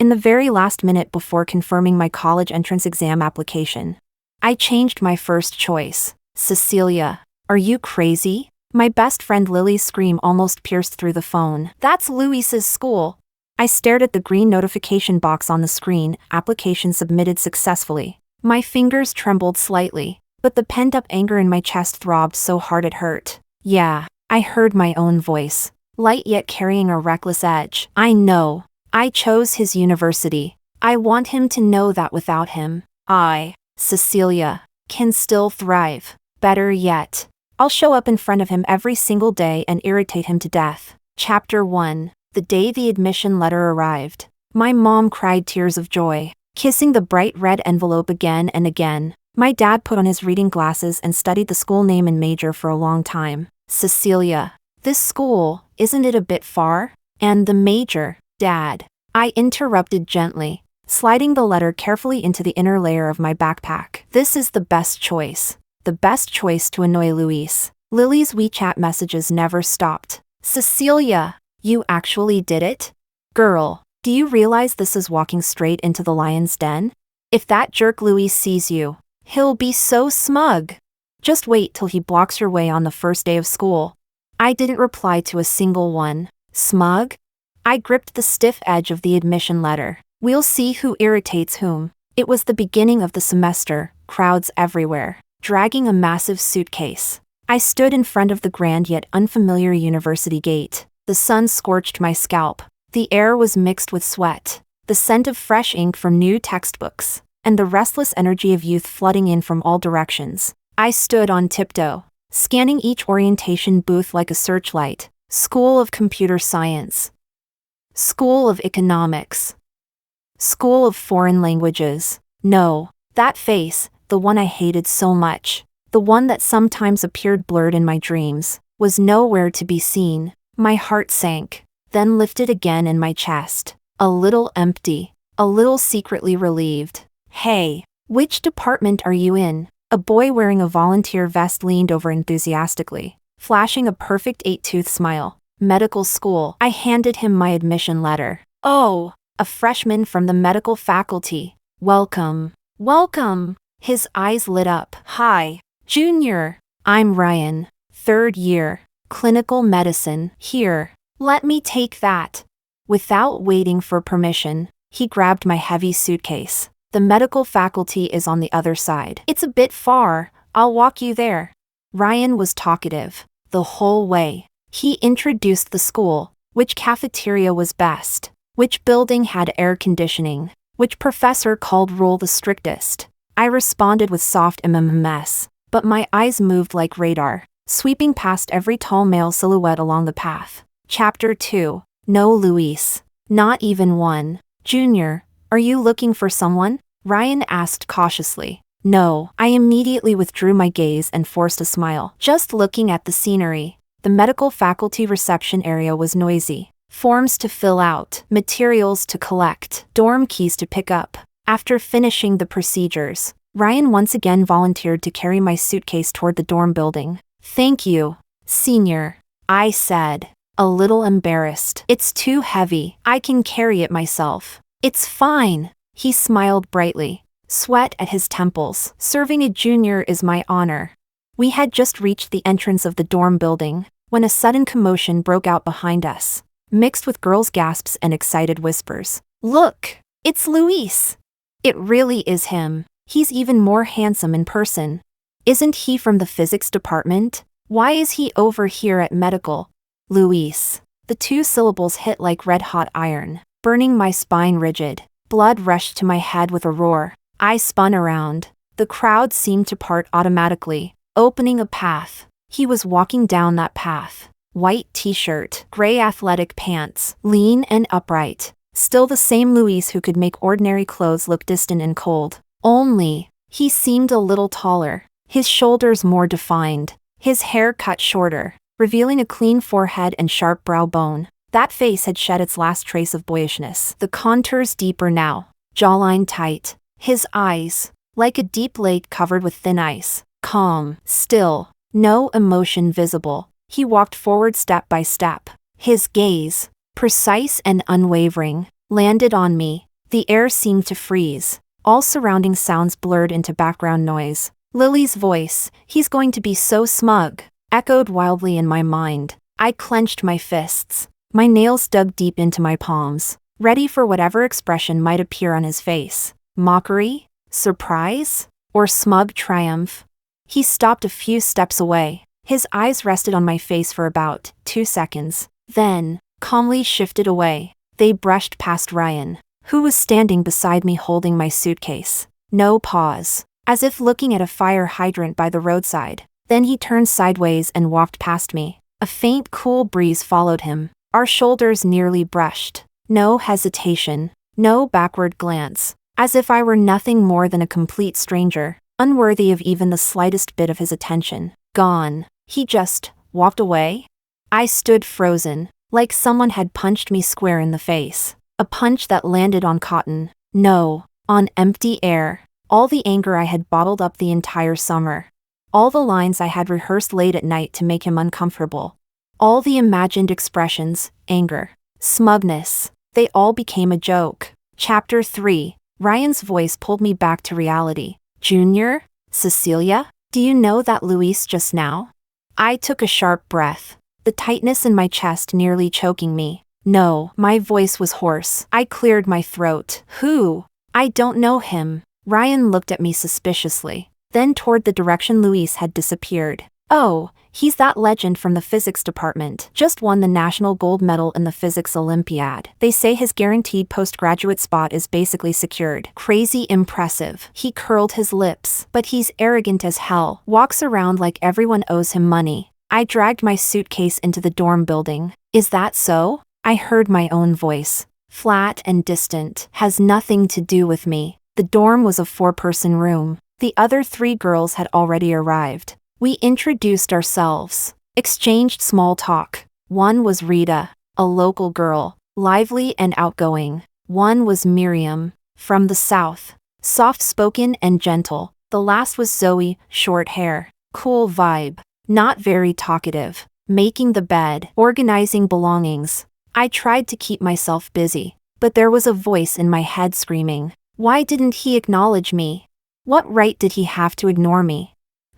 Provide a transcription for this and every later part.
in the very last minute before confirming my college entrance exam application. I changed my first choice. Cecelia. Are you crazy? My best friend Lily's scream almost pierced through the phone. That's Luis's school. I stared at the green notification box on the screen, application submitted successfully. My fingers trembled slightly, but the pent-up anger in my chest throbbed so hard it hurt. Yeah, I heard my own voice, light yet carrying a reckless edge. I know. I chose his university. I want him to know that without him, Cecelia, can still thrive. Better yet, I'll show up in front of him every single day and irritate him to death. Chapter 1. The day the admission letter arrived, my mom cried tears of joy, kissing the bright red envelope again and again. My dad put on his reading glasses and studied the school name and major for a long time. Cecelia. This school, isn't it a bit far? And the major, Dad. I interrupted gently, sliding the letter carefully into the inner layer of my backpack. This is the best choice. The best choice to annoy Luis. Lily's WeChat messages never stopped. Cecelia, you actually did it? Girl, do you realize this is walking straight into the lion's den? If that jerk Luis sees you, he'll be so smug. Just wait till he blocks your way on the first day of school. I didn't reply to a single one. Smug? I gripped the stiff edge of the admission letter. We'll see who irritates whom. It was the beginning of the semester, crowds everywhere, dragging a massive suitcase. I stood in front of the grand yet unfamiliar university gate. The sun scorched my scalp. The air was mixed with sweat, the scent of fresh ink from new textbooks, and the restless energy of youth flooding in from all directions. I stood on tiptoe, scanning each orientation booth like a searchlight. School of Computer Science. School of Economics. School of Foreign Languages. No, that face, the one I hated so much, the one that sometimes appeared blurred in my dreams, was nowhere to be seen. My heart sank, then lifted again in my chest, a little empty, a little secretly relieved. Hey, which department are you in? A boy wearing a volunteer vest leaned over enthusiastically, flashing a perfect 8-tooth smile. Medical school. I handed him my admission letter. Oh, a freshman from the medical faculty. Welcome. Welcome. His eyes lit up. Hi, Junior. I'm Ryan. 3rd year. Clinical medicine. Here. Let me take that. Without waiting for permission, he grabbed my heavy suitcase. The medical faculty is on the other side. It's a bit far. I'll walk you there. Ryan was talkative the whole way. He introduced the school, which cafeteria was best, which building had air conditioning, which professor called rule the strictest. I responded with soft mms, but my eyes moved like radar, sweeping past every tall male silhouette along the path. Chapter 2. No Luis. Not even one. Junior, are you looking for someone? Ryan asked cautiously. No. I immediately withdrew my gaze and forced a smile. Just looking at the scenery. The medical faculty reception area was noisy. Forms to fill out, materials to collect, dorm keys to pick up. After finishing the procedures, Ryan once again volunteered to carry my suitcase toward the dorm building. Thank you, Senior, I said, a little embarrassed. It's too heavy. I can carry it myself. It's fine. He smiled brightly, sweat at his temples. Serving a junior is my honor. We had just reached the entrance of the dorm building, when a sudden commotion broke out behind us, mixed with girls' gasps and excited whispers. Look, it's Luis. It really is him. He's even more handsome in person. Isn't he from the physics department? Why is he over here at medical? Luis. The 2 syllables hit like red-hot iron, burning my spine rigid. Blood rushed to my head with a roar. I spun around. The crowd seemed to part automatically, opening a path. He was walking down that path. White t-shirt, gray athletic pants, lean and upright. Still the same Luis who could make ordinary clothes look distant and cold. Only, he seemed a little taller, his shoulders more defined, his hair cut shorter, revealing a clean forehead and sharp brow bone. That face had shed its last trace of boyishness. The contours deeper now, jawline tight, his eyes, like a deep lake covered with thin ice. Calm, still, no emotion visible. He walked forward step by step. His gaze, precise and unwavering, landed on me. The air seemed to freeze. All surrounding sounds blurred into background noise. Lily's voice, "He's going to be so smug," echoed wildly in my mind. I clenched my fists. My nails dug deep into my palms, ready for whatever expression might appear on his face. Mockery? Surprise? Or smug triumph? He stopped a few steps away. His eyes rested on my face for about 2 seconds, then calmly shifted away. They brushed past Ryan, who was standing beside me holding my suitcase. No pause, as if looking at a fire hydrant by the roadside. Then he turned sideways and walked past me. A faint, cool breeze followed him. Our shoulders nearly brushed. No hesitation, no backward glance, as if I were nothing more than a complete stranger, unworthy of even the slightest bit of his attention. Gone. He just walked away? I stood frozen, like someone had punched me square in the face. A punch that landed on cotton. No, on empty air. All the anger I had bottled up the entire summer. All the lines I had rehearsed late at night to make him uncomfortable. All the imagined expressions, anger, smugness, they all became a joke. Chapter 3. Ryan's voice pulled me back to reality. "Junior? Cecelia? Do you know that Luis just now?" I took a sharp breath, the tightness in my chest nearly choking me. No, my voice was hoarse. I cleared my throat. "Who?" "I don't know him." Ryan looked at me suspiciously, then toward the direction Luis had disappeared. "Oh, he's that legend from the physics department. Just won the national gold medal in the physics Olympiad. They say his guaranteed postgraduate spot is basically secured. Crazy impressive." He curled his lips. "But he's arrogant as hell. Walks around like everyone owes him money." I dragged my suitcase into the dorm building. "Is that so?" I heard my own voice. Flat and distant. "Has nothing to do with me." The dorm was a 4-person room. The other 3 girls had already arrived. We introduced ourselves, exchanged small talk. One was Rita, a local girl, lively and outgoing. One was Miriam, from the south, soft-spoken and gentle. The last was Zoe, short hair, cool vibe, not very talkative, making the bed, organizing belongings. I tried to keep myself busy, but there was a voice in my head screaming, "Why didn't he acknowledge me? What right did he have to ignore me?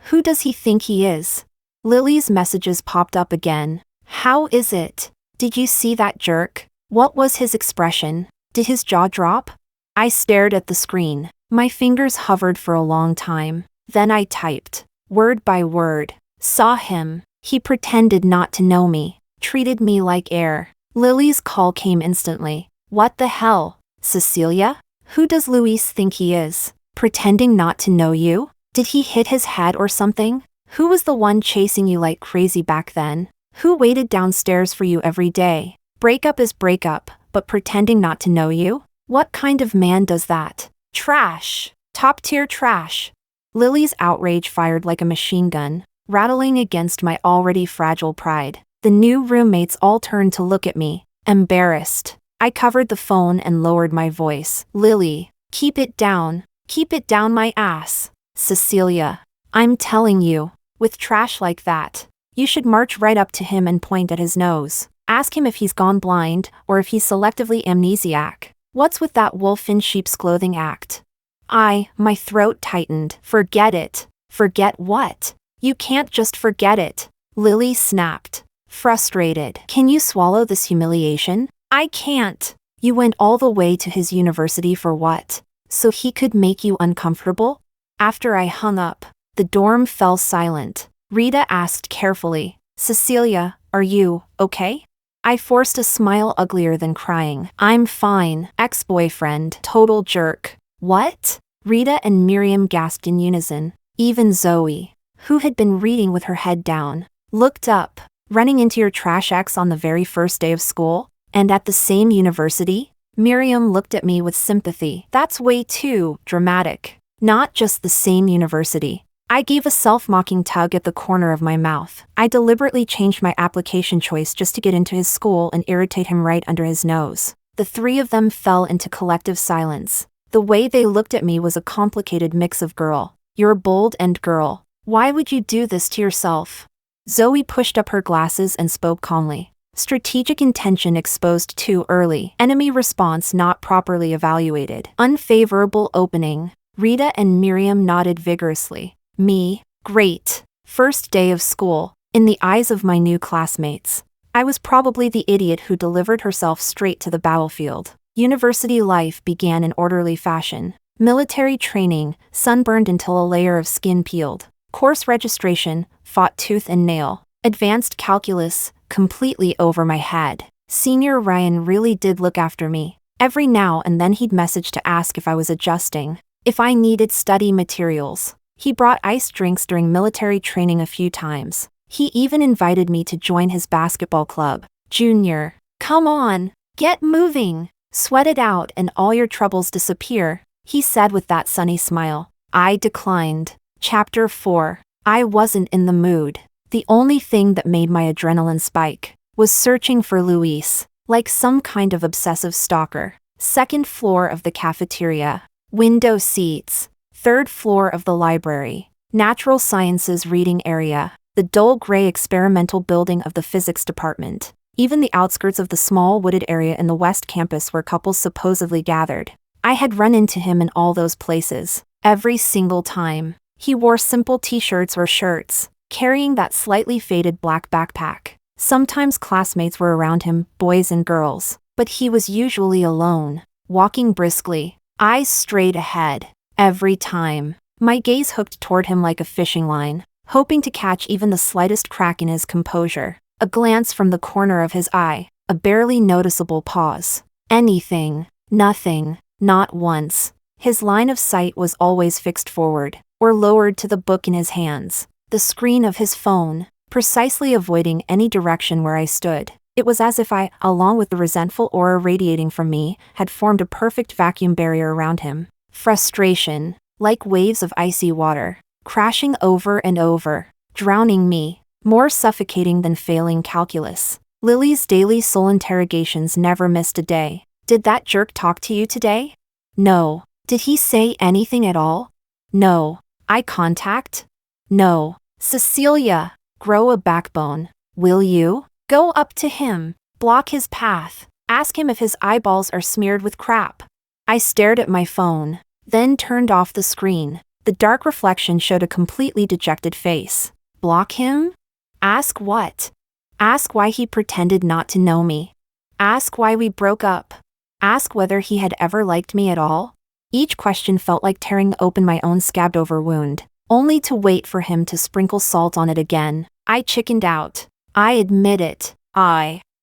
Who does he think he is?" Lily's messages popped up again. "How is it? Did you see that jerk? What was his expression? Did his jaw drop?" I stared at the screen. My fingers hovered for a long time. Then I typed, word by word. "Saw him. He pretended not to know me. Treated me like air." Lily's call came instantly. "What the hell? Cecelia? Who does Luis think he is? Pretending not to know you? Did he hit his head or something? Who was the one chasing you like crazy back then? Who waited downstairs for you every day? Breakup is breakup, but pretending not to know you? What kind of man does that? Trash. Top-tier trash." Lily's outrage fired like a machine gun, rattling against my already fragile pride. The new roommates all turned to look at me, embarrassed. I covered the phone and lowered my voice. "Lily, keep it down. Keep it down my ass. Cecelia, I'm telling you, with trash like that, you should march right up to him and point at his nose. Ask him if he's gone blind, or if he's selectively amnesiac. What's with that wolf in sheep's clothing act?" My throat tightened. "Forget it." "Forget what? You can't just forget it." Lily snapped, frustrated. "Can you swallow this humiliation?" "I can't." "You went all the way to his university for what? So he could make you uncomfortable?" After I hung up, the dorm fell silent. Rita asked carefully, "Cecelia, are you okay?" I forced a smile uglier than crying. "I'm fine. Ex-boyfriend, total jerk." "What?" Rita and Miriam gasped in unison. Even Zoe, who had been reading with her head down, looked up. "Running into your trash ex on the very first day of school? And at the same university?" Miriam looked at me with sympathy. "That's way too dramatic. Not just the same university." I gave a self-mocking tug at the corner of my mouth. I deliberately changed my application choice just to get into his school and irritate him right under his nose. The 3 of them fell into collective silence. The way they looked at me was a complicated mix of "Girl, you're bold," and "Girl, why would you do this to yourself?" Zoe pushed up her glasses and spoke calmly. Strategic intention exposed too early. Enemy response not properly evaluated. Unfavorable opening. Rita and Miriam nodded vigorously. Me? Great. First day of school. In the eyes of my new classmates, I was probably the idiot who delivered herself straight to the battlefield. University life began in orderly fashion. Military training, sunburned until a layer of skin peeled. Course registration, fought tooth and nail. Advanced calculus, completely over my head. Senior Ryan really did look after me. Every now and then he'd message to ask if I was adjusting, if I needed study materials. He brought iced drinks during military training a few times. He even invited me to join his basketball club. Junior, come on, get moving. Sweat it out and all your troubles disappear, he said with that sunny smile. I declined. Chapter 4. I wasn't in the mood. The only thing that made my adrenaline spike was searching for Luis, like some kind of obsessive stalker. Second floor of the cafeteria. Window seats. Third floor of the library. Natural sciences reading area. The dull gray experimental building of the physics department. Even the outskirts of the small wooded area in the West Campus where couples supposedly gathered. I had run into him in all those places. Every single time. He wore simple t-shirts or shirts, carrying that slightly faded black backpack. Sometimes classmates were around him, boys and girls, but he was usually alone, walking briskly, eyes straight ahead. Every time, my gaze hooked toward him like a fishing line, hoping to catch even the slightest crack in his composure. A glance from the corner of his eye, a barely noticeable pause. Anything, nothing, not once. His line of sight was always fixed forward, or lowered to the book in his hands, the screen of his phone, precisely avoiding any direction where I stood. It was as if I, along with the resentful aura radiating from me, had formed a perfect vacuum barrier around him. Frustration, like waves of icy water, crashing over and over, drowning me, more suffocating than failing calculus. Lily's daily soul interrogations never missed a day. Did that jerk talk to you today? No. Did he say anything at all? No. Eye contact? No. Cecelia, grow a backbone. Will you? Go up to him, block his path, ask him if his eyeballs are smeared with crap. I stared at my phone, then turned off the screen. The dark reflection showed a completely dejected face. Block him? Ask what? Ask why he pretended not to know me. Ask why we broke up. Ask whether he had ever liked me at all. Each question felt like tearing open my own scabbed over wound, only to wait for him to sprinkle salt on it again. I chickened out. I admit it.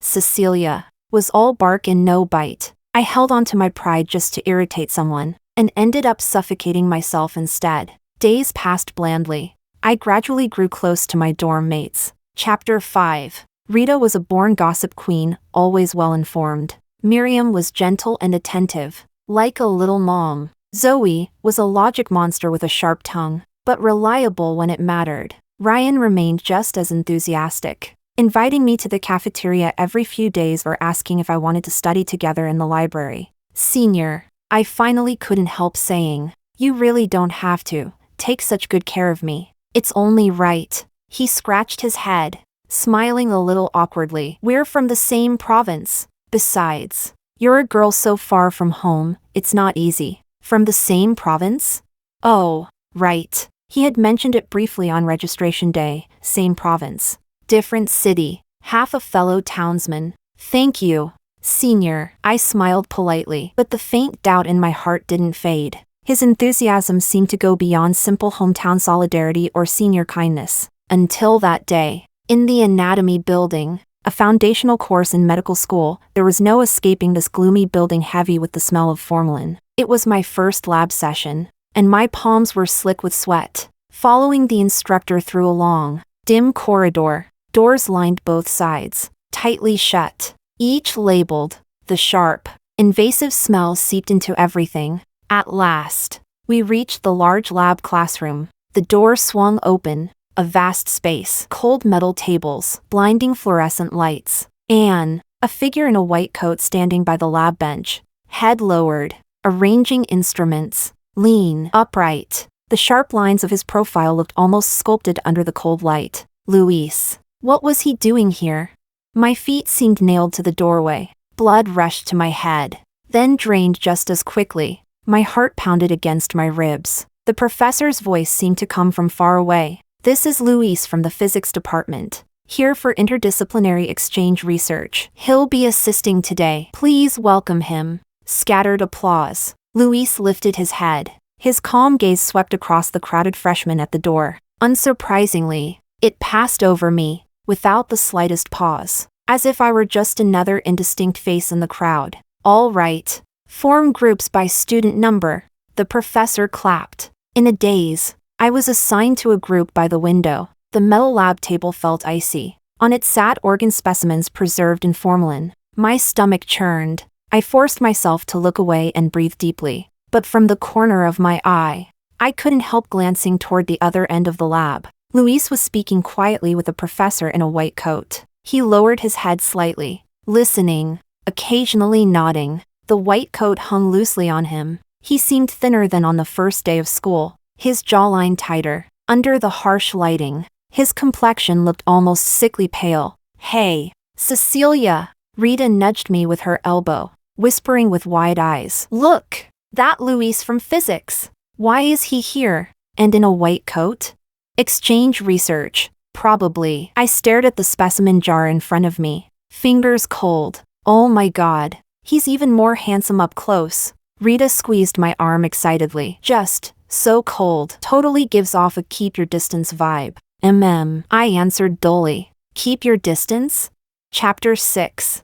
Cecelia, was all bark and no bite. I held on to my pride just to irritate someone, and ended up suffocating myself instead. Days passed blandly. I gradually grew close to my dorm mates. Chapter 5. Rita was a born gossip queen, always well-informed. Miriam was gentle and attentive, like a little mom. Zoe was a logic monster with a sharp tongue, but reliable when it mattered. Ryan remained just as enthusiastic, inviting me to the cafeteria every few days or asking if I wanted to study together in the library. Senior, I finally couldn't help saying, you really don't have to take such good care of me. It's only right. He scratched his head, smiling a little awkwardly. We're from the same province. Besides, you're a girl so far from home, it's not easy. From the same province? Oh, right. He had mentioned it briefly on registration day. Same province. Different city. Half a fellow townsman. Thank you, Senior. I smiled politely, but the faint doubt in my heart didn't fade. His enthusiasm seemed to go beyond simple hometown solidarity or senior kindness. Until that day. In the anatomy building, a foundational course in medical school, there was no escaping this gloomy building heavy with the smell of formalin. It was my first lab session, and my palms were slick with sweat. Following the instructor through a long, dim corridor, doors lined both sides, tightly shut, each labeled. The sharp, invasive smell seeped into everything. At last, we reached the large lab classroom. The door swung open, a vast space, cold metal tables, blinding fluorescent lights. Anne, a figure in a white coat standing by the lab bench, head lowered, arranging instruments, lean, upright. The sharp lines of his profile looked almost sculpted under the cold light. Luis. What was he doing here? My feet seemed nailed to the doorway. Blood rushed to my head, then drained just as quickly. My heart pounded against my ribs. The professor's voice seemed to come from far away. "This is Luis from the physics department, here for interdisciplinary exchange research. He'll be assisting today. Please welcome him." Scattered applause. Luis lifted his head. His calm gaze swept across the crowded freshmen at the door. Unsurprisingly, it passed over me, without the slightest pause, as if I were just another indistinct face in the crowd. "All right. Form groups by student number." The professor clapped. In a daze, I was assigned to a group by the window. The metal lab table felt icy. On it sat organ specimens preserved in formalin. My stomach churned. I forced myself to look away and breathe deeply. But from the corner of my eye, I couldn't help glancing toward the other end of the lab. Luis was speaking quietly with a professor in a white coat. He lowered his head slightly, listening, occasionally nodding. The white coat hung loosely on him. He seemed thinner than on the first day of school, his jawline tighter. Under the harsh lighting, his complexion looked almost sickly pale. "Hey, Cecelia!" Rita nudged me with her elbow, whispering with wide eyes. "Look! That Luis from physics! Why is he here? And in a white coat?" "Exchange research, probably." I stared at the specimen jar in front of me, fingers cold. "Oh my god, he's even more handsome up close." Rita squeezed my arm excitedly. "Just so cold. Totally gives off a keep your distance vibe." I answered dully. "Keep your distance?" Chapter 6.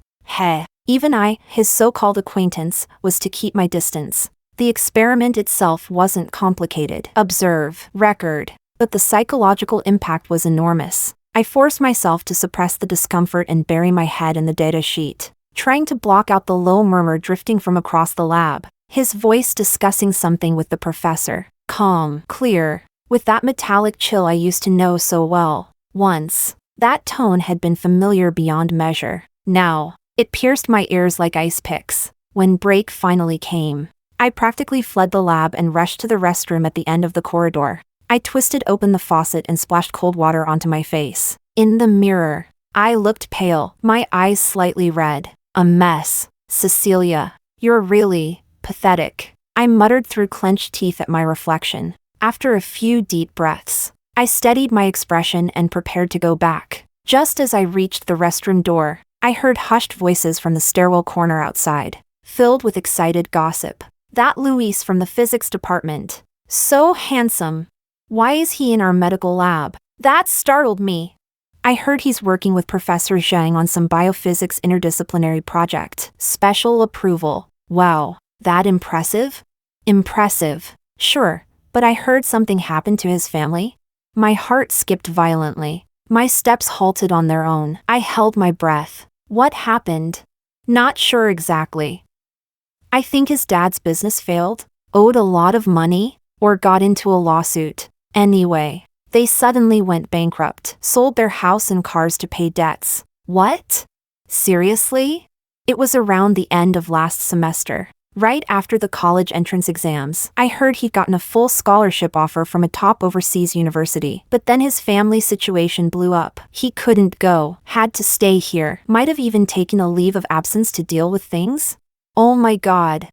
Even I, his so-called acquaintance, was to keep my distance. The experiment itself wasn't complicated. Observe, record. But the psychological impact was enormous. I forced myself to suppress the discomfort and bury my head in the data sheet, trying to block out the low murmur drifting from across the lab. His voice discussing something with the professor. Calm, clear, with that metallic chill I used to know so well. Once, that tone had been familiar beyond measure. Now, it pierced my ears like ice picks. When break finally came, I practically fled the lab and rushed to the restroom at the end of the corridor. I twisted open the faucet and splashed cold water onto my face. In the mirror, I looked pale, my eyes slightly red. "A mess. Cecelia, you're really pathetic," I muttered through clenched teeth at my reflection. After a few deep breaths, I steadied my expression and prepared to go back. Just as I reached the restroom door, I heard hushed voices from the stairwell corner outside, filled with excited gossip. "That Luis from the physics department. So handsome. Why is he in our medical lab? That startled me. I heard he's working with Professor Zhang on some biophysics interdisciplinary project. Special approval. Wow, that impressive?" "Impressive. Sure, but I heard something happened to his family." My heart skipped violently. My steps halted on their own. I held my breath. "What happened?" "Not sure exactly. I think his dad's business failed, owed a lot of money, or got into a lawsuit. Anyway, they suddenly went bankrupt, sold their house and cars to pay debts." "What? Seriously?" "It was around the end of last semester, right after the college entrance exams. I heard he'd gotten a full scholarship offer from a top overseas university, but then his family situation blew up. He couldn't go, had to stay here, might have even taken a leave of absence to deal with things." "Oh my god.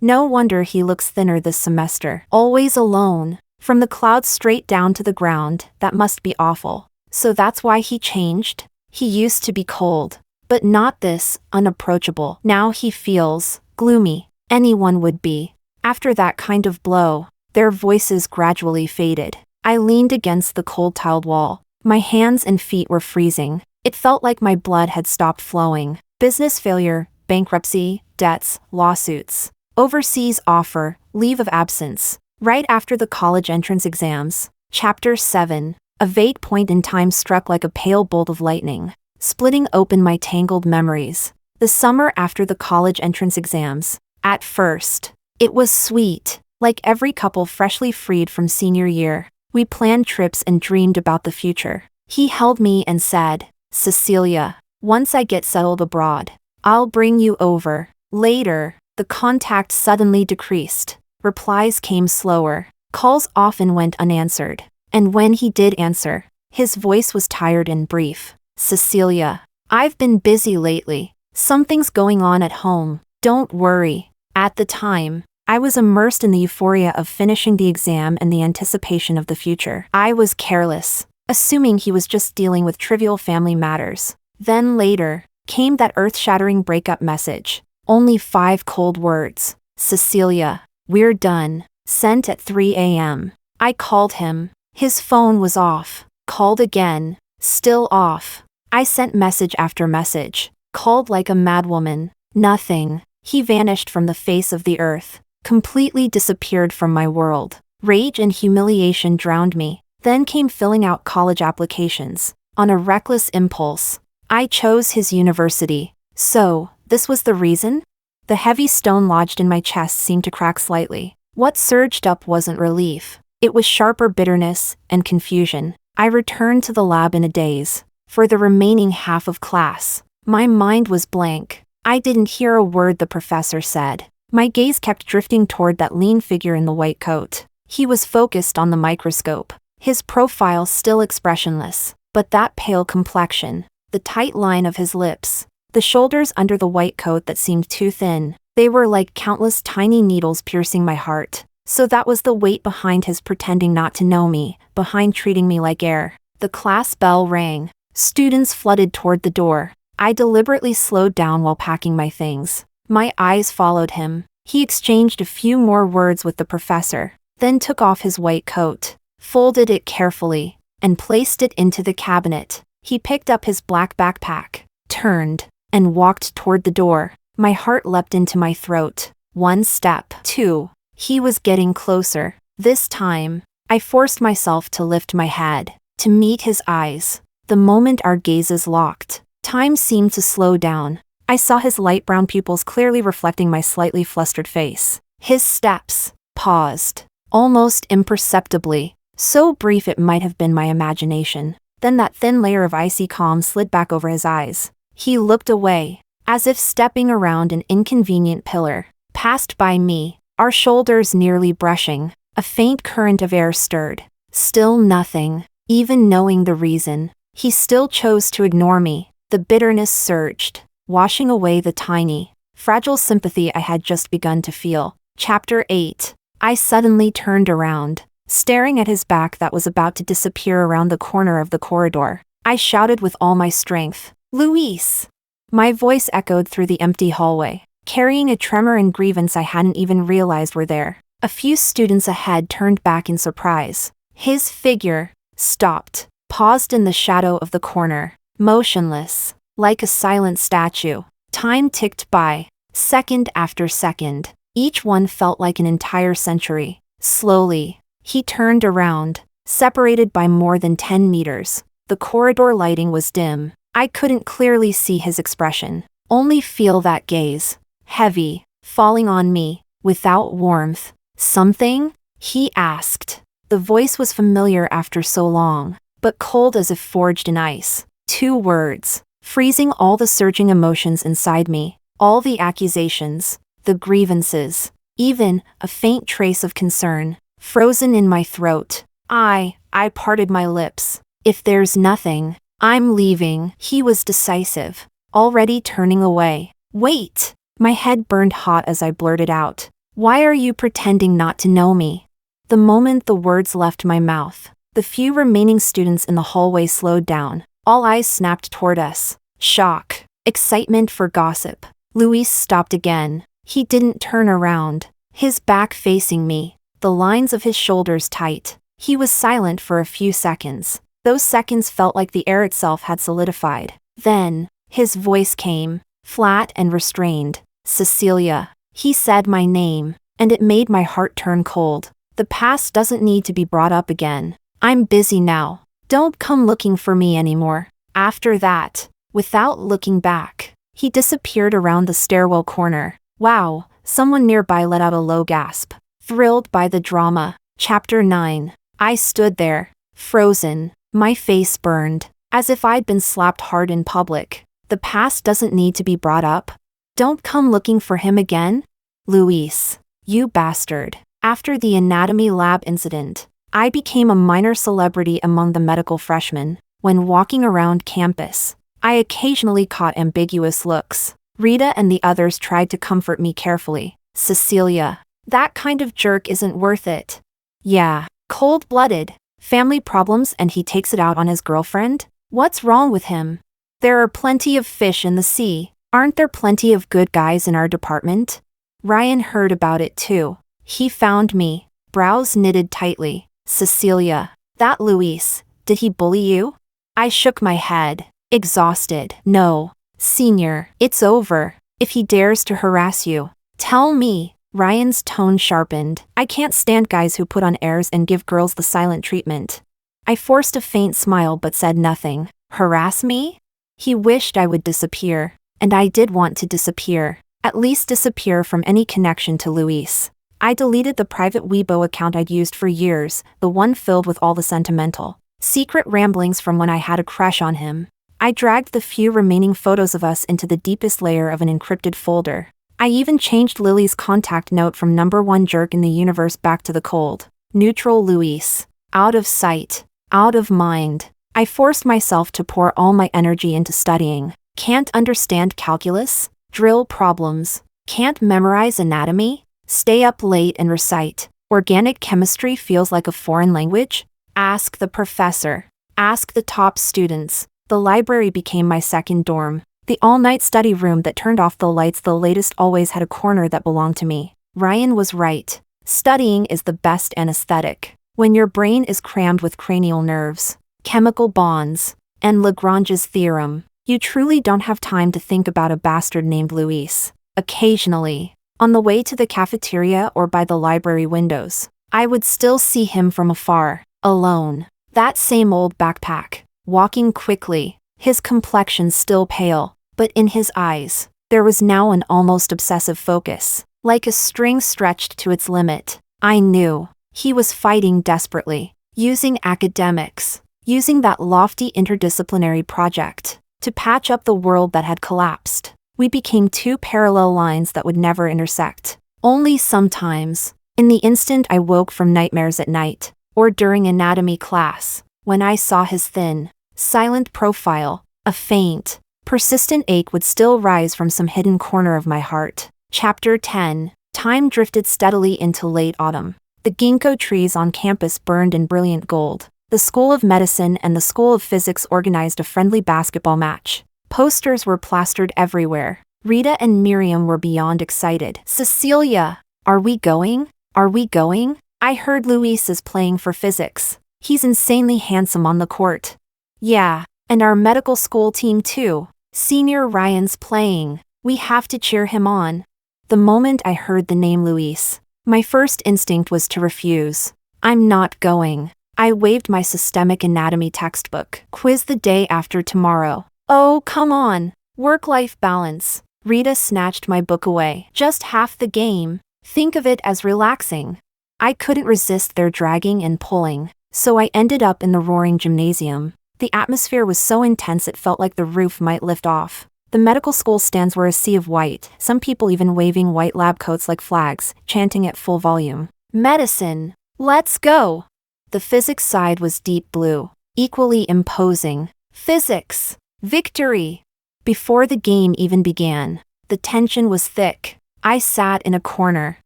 No wonder he looks thinner this semester. Always alone. From the clouds straight down to the ground, that must be awful. So that's why he changed? He used to be cold, but not this, unapproachable. Now he feels gloomy. Anyone would be. After that kind of blow." Their voices gradually faded. I leaned against the cold tiled wall. My hands and feet were freezing. It felt like my blood had stopped flowing. Business failure, bankruptcy, debts, lawsuits. Overseas offer, leave of absence. Right after the college entrance exams. Chapter 7. A vague point in time struck like a pale bolt of lightning, splitting open my tangled memories. The summer after the college entrance exams. At first, it was sweet, like every couple freshly freed from senior year. We planned trips and dreamed about the future. He held me and said, "Cecelia, once I get settled abroad, I'll bring you over." Later, the contact suddenly decreased. Replies came slower. Calls often went unanswered. And when he did answer, his voice was tired and brief. "Cecelia, I've been busy lately. Something's going on at home. Don't worry. At the time, I was immersed in the euphoria of finishing the exam and the anticipation of the future. I was careless, assuming he was just dealing with trivial family matters. Then later, came that earth-shattering breakup message. Only 5 cold words. Cecelia, we're done. Sent at 3 a.m. I called him. His phone was off. Called again. Still off. I sent message after message. Called like a madwoman. Nothing. He vanished from the face of the earth. Completely disappeared from my world. Rage and humiliation drowned me. Then came filling out college applications. On a reckless impulse, I chose his university. So, this was the reason? The heavy stone lodged in my chest seemed to crack slightly. What surged up wasn't relief. It was sharper bitterness and confusion. I returned to the lab in a daze. For the remaining half of class, my mind was blank. I didn't hear a word the professor said. My gaze kept drifting toward that lean figure in the white coat. He was focused on the microscope. His profile still expressionless, but that pale complexion, the tight line of his lips, the shoulders under the white coat that seemed too thin, they were like countless tiny needles piercing my heart. So that was the weight behind his pretending not to know me, behind treating me like air. The class bell rang. Students flooded toward the door. I deliberately slowed down while packing my things. My eyes followed him. He exchanged a few more words with the professor, then took off his white coat, folded it carefully, and placed it into the cabinet. He picked up his black backpack, turned, and walked toward the door. My heart leapt into my throat. 1 step. 2. He was getting closer. This time, I forced myself to lift my head, to meet his eyes. The moment our gazes locked, time seemed to slow down. I saw his light brown pupils clearly reflecting my slightly flustered face. His steps paused, almost imperceptibly, so brief it might have been my imagination. Then that thin layer of icy calm slid back over his eyes. He looked away, as if stepping around an inconvenient pillar, passed by me, our shoulders nearly brushing. A faint current of air stirred. Still nothing, even knowing the reason. He still chose to ignore me. The bitterness surged, washing away the tiny, fragile sympathy I had just begun to feel. Chapter 8. I suddenly turned around, staring at his back that was about to disappear around the corner of the corridor. I shouted with all my strength, "Luis!" My voice echoed through the empty hallway, carrying a tremor and grievance I hadn't even realized were there. A few students ahead turned back in surprise. His figure stopped, paused in the shadow of the corner, motionless, like a silent statue. Time ticked by, second after second. Each one felt like an entire century. Slowly, he turned around, separated by more than 10 meters. The corridor lighting was dim. I couldn't clearly see his expression, only feel that gaze, heavy, falling on me, without warmth. "Something?" he asked. The voice was familiar after so long, but cold as if forged in ice. 2 words, freezing all the surging emotions inside me, all the accusations, the grievances, even a faint trace of concern, frozen in my throat. I parted my lips. "If there's nothing, I'm leaving." He was decisive, already turning away. "Wait!" My head burned hot as I blurted out. "Why are you pretending not to know me?" The moment the words left my mouth, the few remaining students in the hallway slowed down. All eyes snapped toward us. Shock, excitement for gossip. Luis stopped again. He didn't turn around, his back facing me, the lines of his shoulders tight. He was silent for a few seconds. Those seconds felt like the air itself had solidified. Then, his voice came, flat and restrained. "Cecelia." He said my name, and it made my heart turn cold. The past doesn't need to be brought up again. I'm busy now. Don't come looking for me anymore. After that, without looking back, he disappeared around the stairwell corner. Wow, someone nearby let out a low gasp, thrilled by the drama. Chapter 9. I stood there, frozen, my face burned, as if I'd been slapped hard in public. The past doesn't need to be brought up. Don't come looking for him again? Luis, you bastard. After the anatomy lab incident, I became a minor celebrity among the medical freshmen. When walking around campus, I occasionally caught ambiguous looks. Rita and the others tried to comfort me carefully. Cecelia, that kind of jerk isn't worth it. Yeah, cold-blooded. Family problems and he takes it out on his girlfriend? What's wrong with him? There are plenty of fish in the sea. Aren't there plenty of good guys in our department? Ryan heard about it too. He found me. Brows knitted tightly. Cecelia, that Luis, did he bully you? I shook my head, exhausted. No. Senior, it's over. If he dares to harass you, tell me. Ryan's tone sharpened. I can't stand guys who put on airs and give girls the silent treatment. I forced a faint smile but said nothing. Harass me? He wished I would disappear. And I did want to disappear. At least disappear from any connection to Luis. I deleted the private Weibo account I'd used for years, the one filled with all the sentimental, secret ramblings from when I had a crush on him. I dragged the few remaining photos of us into the deepest layer of an encrypted folder. I even changed Lily's contact note from #1 jerk in the universe back to the cold, neutral Luis. Out of sight, out of mind. I forced myself to pour all my energy into studying. Can't understand calculus? Drill problems. Can't memorize anatomy? Stay up late and recite. Organic chemistry feels like a foreign language? Ask the professor. Ask the top students. The library became my second dorm. The all-night study room that turned off the lights the latest always had a corner that belonged to me. Ryan was right. Studying is the best anesthetic. When your brain is crammed with cranial nerves, chemical bonds, and Lagrange's theorem, you truly don't have time to think about a bastard named Luis. Occasionally, on the way to the cafeteria or by the library windows, I would still see him from afar, alone. That same old backpack, walking quickly, his complexion still pale. But in his eyes, there was now an almost obsessive focus, like a string stretched to its limit. I knew he was fighting desperately, using academics, using that lofty interdisciplinary project, to patch up the world that had collapsed. We became two parallel lines that would never intersect. Only sometimes, in the instant I woke from nightmares at night, or during anatomy class, when I saw his thin, silent profile, a faint, persistent ache would still rise from some hidden corner of my heart. Chapter 10. Time drifted steadily into late autumn. The ginkgo trees on campus burned in brilliant gold. The School of Medicine and the School of Physics organized a friendly basketball match. Posters were plastered everywhere. Rita and Miriam were beyond excited. Cecelia, are we going? Are we going? I heard Luis is playing for physics. He's insanely handsome on the court. Yeah, and our medical school team too. Senior Ryan's playing. We have to cheer him on. The moment I heard the name Luis, my first instinct was to refuse. I'm not going. I waved my systemic anatomy textbook. Quiz the day after tomorrow. Oh, come on. Work-life balance. Rita snatched my book away. Just half the game. Think of it as relaxing. I couldn't resist their dragging and pulling, so I ended up in the roaring gymnasium. The atmosphere was so intense it felt like the roof might lift off. The medical school stands were a sea of white, some people even waving white lab coats like flags, chanting at full volume. Medicine! Let's go! The physics side was deep blue, equally imposing. Physics! Victory! Before the game even began, the tension was thick. I sat in a corner,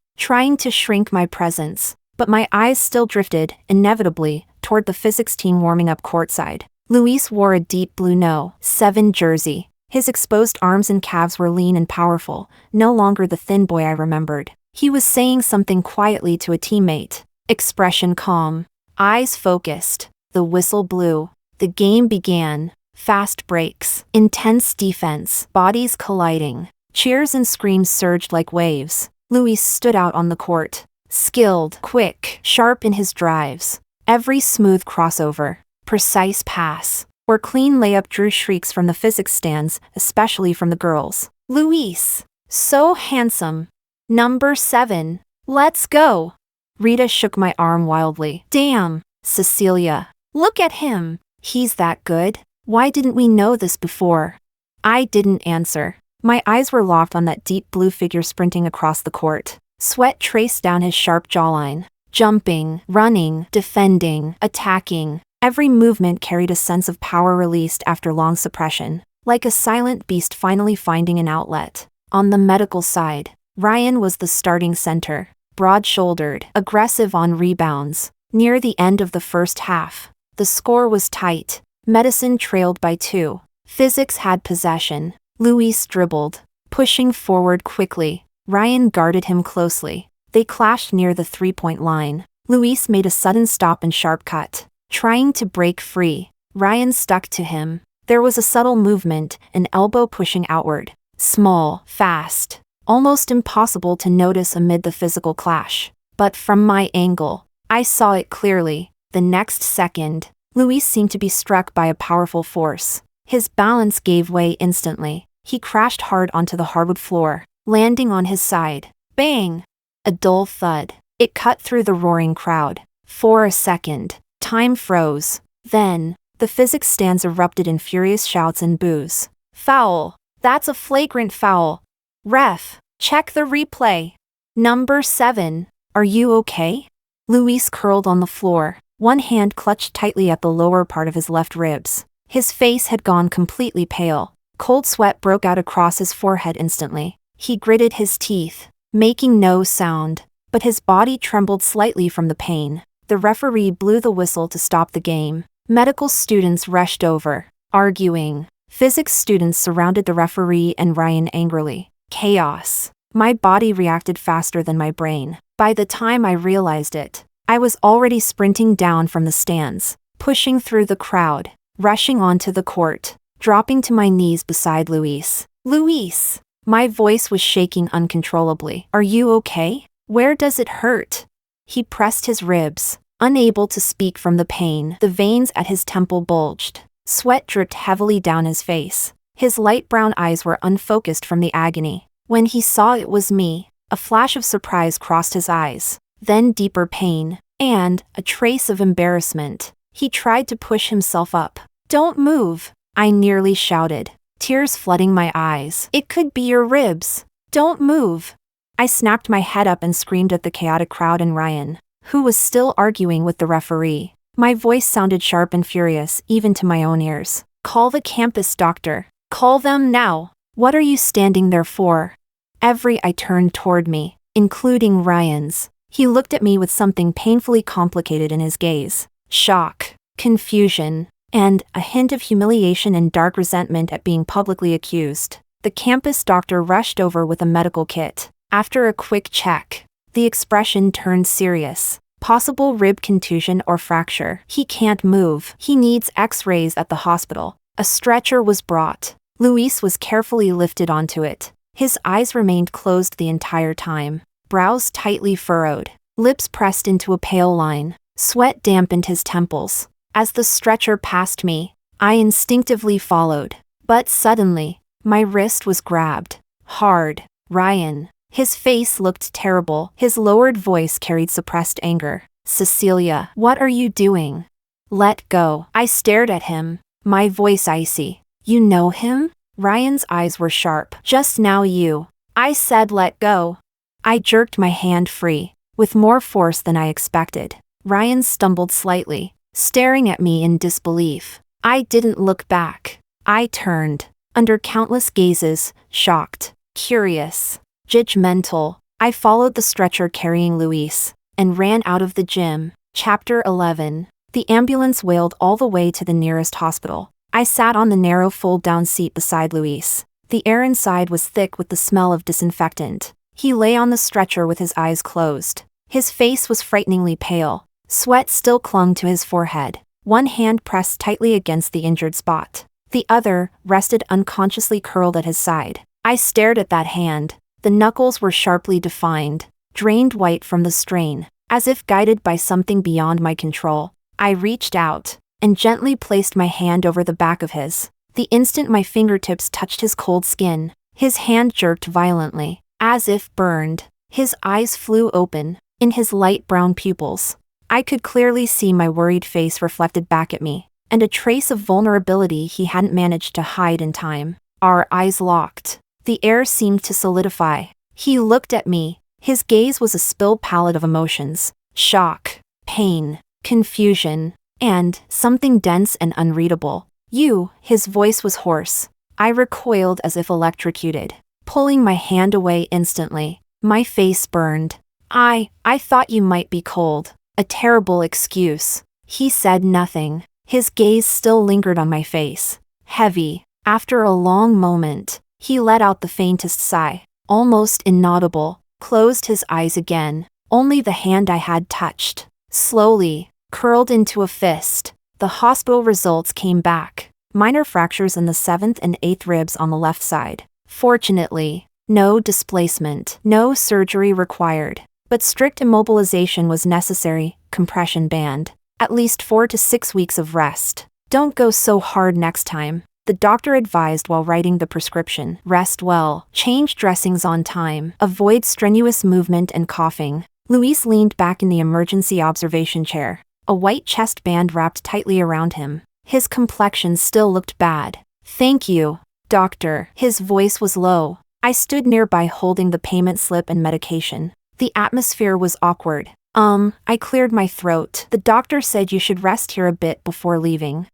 trying to shrink my presence, but my eyes still drifted, inevitably, toward the physics team warming up courtside. Luis wore a deep blue No. 7 jersey. His exposed arms and calves were lean and powerful, no longer the thin boy I remembered. He was saying something quietly to a teammate. Expression calm. Eyes focused. The whistle blew. The game began. Fast breaks. Intense defense. Bodies colliding. Cheers and screams surged like waves. Luis stood out on the court. Skilled, quick, sharp in his drives. Every smooth crossover, precise pass, or clean layup drew shrieks from the physics stands, especially from the girls. Luis! So handsome! #7. Let's go! Rita shook my arm wildly. Damn! Cecelia! Look at him! He's that good? Why didn't we know this before? I didn't answer. My eyes were locked on that deep blue figure sprinting across the court. Sweat traced down his sharp jawline. Jumping, running, defending, attacking. Every movement carried a sense of power released after long suppression. like a silent beast finally finding an outlet. On the medical side, Ryan was the starting center, broad-shouldered, aggressive on rebounds. Near the end of the first half, the score was tight. Medicine trailed by 2. Physics had possession. Luis dribbled, pushing forward quickly. Ryan guarded him closely. They clashed near the three-point line. Luis made a sudden stop and sharp cut, trying to break free. Ryan stuck to him. There was a subtle movement, an elbow pushing outward. Small, fast, almost impossible to notice amid the physical clash. But from my angle, I saw it clearly. The next second, Luis seemed to be struck by a powerful force. His balance gave way instantly. He crashed hard onto the hardwood floor, landing on his side. Bang! A dull thud. It cut through the roaring crowd. For a second, time froze. Then, the physics stands erupted in furious shouts and boos. Foul! That's a flagrant foul. Ref, check the replay. Number 7. Are you okay? Luis curled on the floor, one hand clutched tightly at the lower part of his left ribs. His face had gone completely pale. Cold sweat broke out across his forehead instantly. He gritted his teeth, making no sound, but his body trembled slightly from the pain. The referee blew the whistle to stop the game. Medical students rushed over, arguing. Physics students surrounded the referee and Ryan angrily. Chaos. My body reacted faster than my brain. By the time I realized it, I was already sprinting down from the stands, pushing through the crowd, rushing onto the court, dropping to my knees beside Luis. Luis! My voice was shaking uncontrollably. Are you okay? Where does it hurt? He pressed his ribs, unable to speak from the pain. The veins at his temple bulged. Sweat dripped heavily down his face. His light brown eyes were unfocused from the agony. When he saw it was me, a flash of surprise crossed his eyes, then deeper pain, and a trace of embarrassment. He tried to push himself up. Don't move, I nearly shouted, tears flooding my eyes. It could be your ribs. Don't move. I snapped my head up and screamed at the chaotic crowd and Ryan, who was still arguing with the referee. My voice sounded sharp and furious, even to my own ears. Call the campus doctor. Call them now. What are you standing there for? Every eye turned toward me, including Ryan's. He looked at me with something painfully complicated in his gaze. Shock, confusion, and a hint of humiliation and dark resentment at being publicly accused. The campus doctor rushed over with a medical kit. After a quick check, the expression turned serious. Possible rib contusion or fracture. He can't move. He needs X-rays at the hospital. A stretcher was brought. Luis was carefully lifted onto it. His eyes remained closed the entire time. Brows tightly furrowed. Lips pressed into a pale line. Sweat dampened his temples. As the stretcher passed me, I instinctively followed. But suddenly, my wrist was grabbed. Hard. Ryan. His face looked terrible. His lowered voice carried suppressed anger. Cecelia, what are you doing? Let go. I stared at him, my voice icy. You know him? Ryan's eyes were sharp. Just now you. I said let go. I jerked my hand free, with more force than I expected. Ryan stumbled slightly, staring at me in disbelief. I didn't look back. I turned, under countless gazes, shocked, curious, judgmental. I followed the stretcher carrying Luis, and ran out of the gym. Chapter 11. The ambulance wailed all the way to the nearest hospital. I sat on the narrow fold-down seat beside Luis. The air inside was thick with the smell of disinfectant. He lay on the stretcher with his eyes closed. His face was frighteningly pale. Sweat still clung to his forehead. One hand pressed tightly against the injured spot. The other rested unconsciously curled at his side. I stared at that hand. The knuckles were sharply defined, drained white from the strain. As if guided by something beyond my control, I reached out and gently placed my hand over the back of his. The instant my fingertips touched his cold skin, his hand jerked violently, as if burned. His eyes flew open, in his light brown pupils. I could clearly see my worried face reflected back at me, and a trace of vulnerability he hadn't managed to hide in time. Our eyes locked. The air seemed to solidify. He looked at me. His gaze was a spilled palette of emotions. Shock, pain, confusion, and something dense and unreadable. You, his voice was hoarse. I recoiled as if electrocuted, pulling my hand away instantly. My face burned. I thought you might be cold. A terrible excuse. He said nothing. His gaze still lingered on my face. Heavy. After a long moment, he let out the faintest sigh, almost inaudible, closed his eyes again. Only the hand I had touched, slowly, curled into a fist. The hospital results came back. Minor fractures in the 7th and 8th ribs on the left side. Fortunately, no displacement, no surgery required. But strict immobilization was necessary, compression band. At least 4 to 6 weeks of rest. Don't go so hard next time, the doctor advised while writing the prescription. Rest well, change dressings on time, avoid strenuous movement and coughing. Luis leaned back in the emergency observation chair, a white chest band wrapped tightly around him. His complexion still looked bad. Thank you, doctor. His voice was low. I stood nearby holding the payment slip and medication. The atmosphere was awkward. I cleared my throat. The doctor said you should rest here a bit before leaving.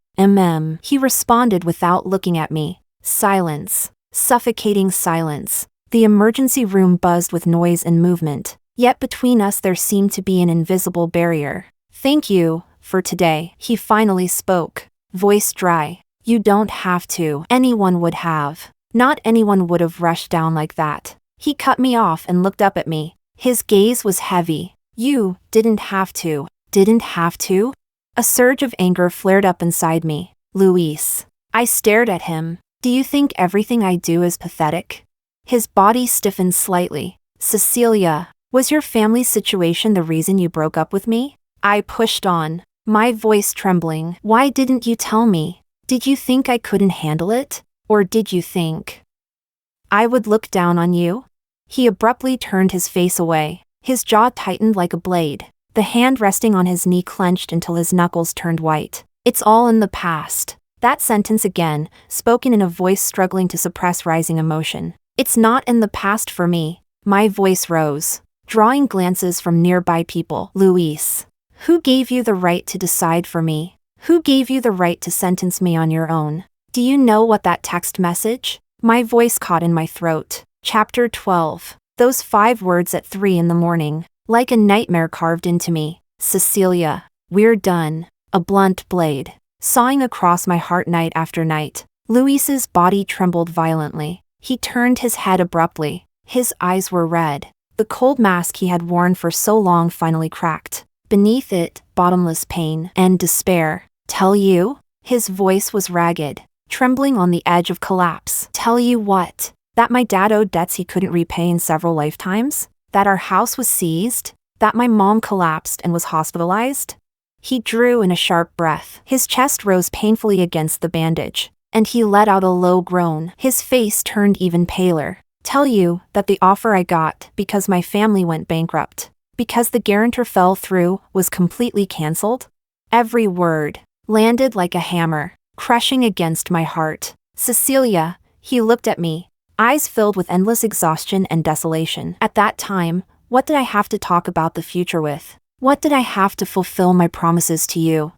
He responded without looking at me. Silence. Suffocating silence. The emergency room buzzed with noise and movement. Yet between us there seemed to be an invisible barrier. Thank you, for today, he finally spoke. Voice dry. You don't have to. Anyone would have. Not anyone would have rushed down like that. He cut me off and looked up at me. His gaze was heavy. You didn't have to. Didn't have to? A surge of anger flared up inside me. Luis. I stared at him. Do you think everything I do is pathetic? His body stiffened slightly. Cecelia, was your family situation the reason you broke up with me? I pushed on, my voice trembling. Why didn't you tell me? Did you think I couldn't handle it? Or did you think I would look down on you? He abruptly turned his face away. His jaw tightened like a blade. The hand resting on his knee clenched until his knuckles turned white. It's all in the past. That sentence again, spoken in a voice struggling to suppress rising emotion. It's not in the past for me. My voice rose, drawing glances from nearby people. Luis. Who gave you the right to decide for me? Who gave you the right to sentence me on your own? Do you know what that text message? My voice caught in my throat. Chapter 12. Those 5 words at 3 in the morning, like a nightmare carved into me. Cecelia, we're done. A blunt blade, sawing across my heart night after night. Luis's body trembled violently. He turned his head abruptly. His eyes were red. The cold mask he had worn for so long finally cracked. Beneath it, bottomless pain and despair. Tell you? His voice was ragged, trembling on the edge of collapse. Tell you what? That my dad owed debts he couldn't repay in several lifetimes? That our house was seized? That my mom collapsed and was hospitalized? He drew in a sharp breath. His chest rose painfully against the bandage, and he let out a low groan. His face turned even paler. Tell you that the offer I got, because my family went bankrupt, because the guarantor fell through, was completely cancelled? Every word landed like a hammer, crushing against my heart. Cecelia, he looked at me, eyes filled with endless exhaustion and desolation. At that time, what did I have to talk about the future with? What did I have to fulfill my promises to you?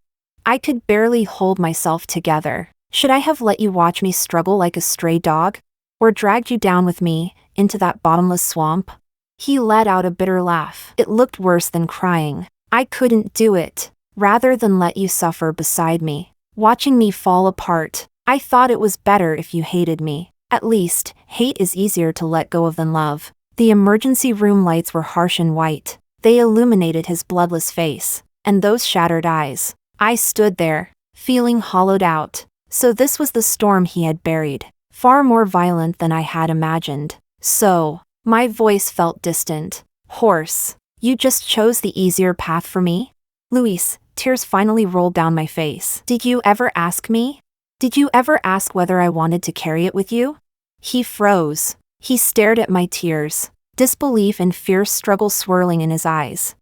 I could barely hold myself together. Should I have let you watch me struggle like a stray dog? Or dragged you down with me, into that bottomless swamp? He let out a bitter laugh. It looked worse than crying. I couldn't do it. Rather than let you suffer beside me, watching me fall apart, I thought it was better if you hated me. At least, hate is easier to let go of than love. The emergency room lights were harsh and white. They illuminated his bloodless face, and those shattered eyes. I stood there, feeling hollowed out. So this was the storm he had buried, far more violent than I had imagined. So, my voice felt distant, hoarse. You just chose the easier path for me? Luis, tears finally rolled down my face. Did you ever ask me? Did you ever ask whether I wanted to carry it with you? He froze. He stared at my tears, disbelief and fierce struggle swirling in his eyes.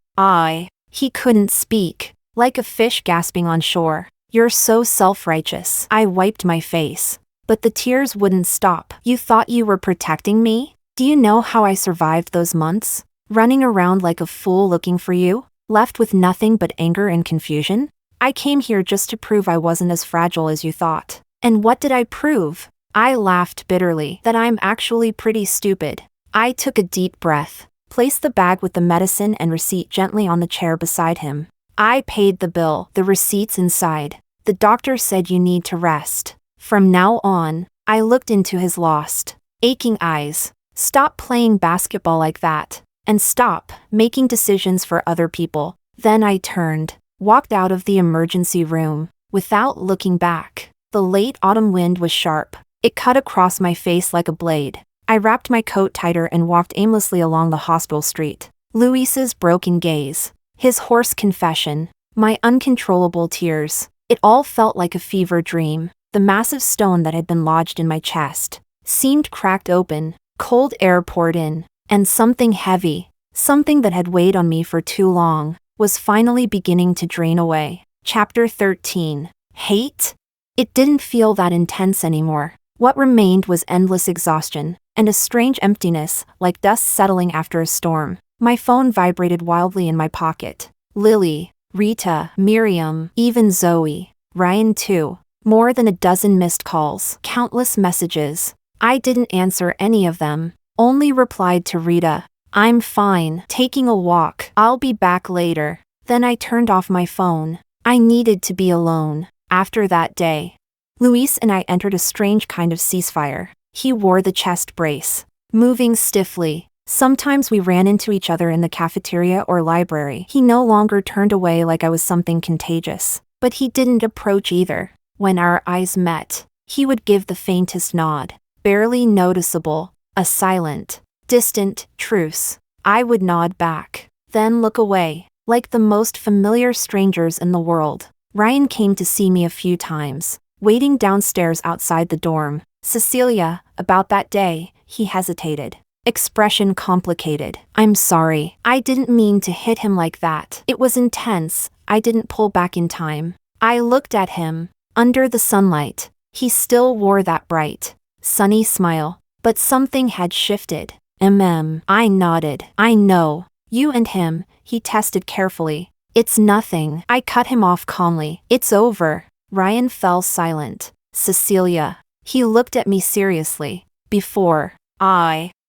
He couldn't speak, like a fish gasping on shore. You're so self-righteous. I wiped my face, but the tears wouldn't stop. You thought you were protecting me? Do you know how I survived those months? Running around like a fool looking for you, left with nothing but anger and confusion? I came here just to prove I wasn't as fragile as you thought. And what did I prove? I laughed bitterly that I'm actually pretty stupid. I took a deep breath, placed the bag with the medicine and receipt gently on the chair beside him. I paid the bill, the receipt's inside. The doctor said you need to rest. From now on, I looked into his lost, aching eyes. Stop playing basketball like that, and stop making decisions for other people. Then I turned, walked out of the emergency room, without looking back. The late autumn wind was sharp. It cut across my face like a blade. I wrapped my coat tighter and walked aimlessly along the hospital street. Luis's broken gaze, his hoarse confession, my uncontrollable tears. It all felt like a fever dream. The massive stone that had been lodged in my chest seemed cracked open, cold air poured in, and something heavy, something that had weighed on me for too long, was finally beginning to drain away. Chapter 13. Hate? It didn't feel that intense anymore. What remained was endless exhaustion, and a strange emptiness, like dust settling after a storm. My phone vibrated wildly in my pocket. Lily, Rita, Miriam, even Zoe, Ryan too. More than a dozen missed calls, countless messages. I didn't answer any of them, only replied to Rita, "I'm fine, taking a walk, I'll be back later." Then I turned off my phone. I needed to be alone. After that day, Luis and I entered a strange kind of ceasefire. He wore the chest brace, moving stiffly. Sometimes we ran into each other in the cafeteria or library. He no longer turned away like I was something contagious, but he didn't approach either. When our eyes met, he would give the faintest nod, barely noticeable, a silent, distant truce. I would nod back, then look away, like the most familiar strangers in the world. Ryan came to see me a few times, waiting downstairs outside the dorm. Cecelia, about that day, he hesitated. Expression complicated. "I'm sorry. I didn't mean to hit him like that. It was intense. I didn't pull back in time." I looked at him. Under the sunlight, he still wore that bright, sunny smile. But something had shifted. I nodded. "I know. You and him," he tested carefully. "It's nothing." I cut him off calmly. "It's over." Ryan fell silent. "Cecelia." He looked at me seriously.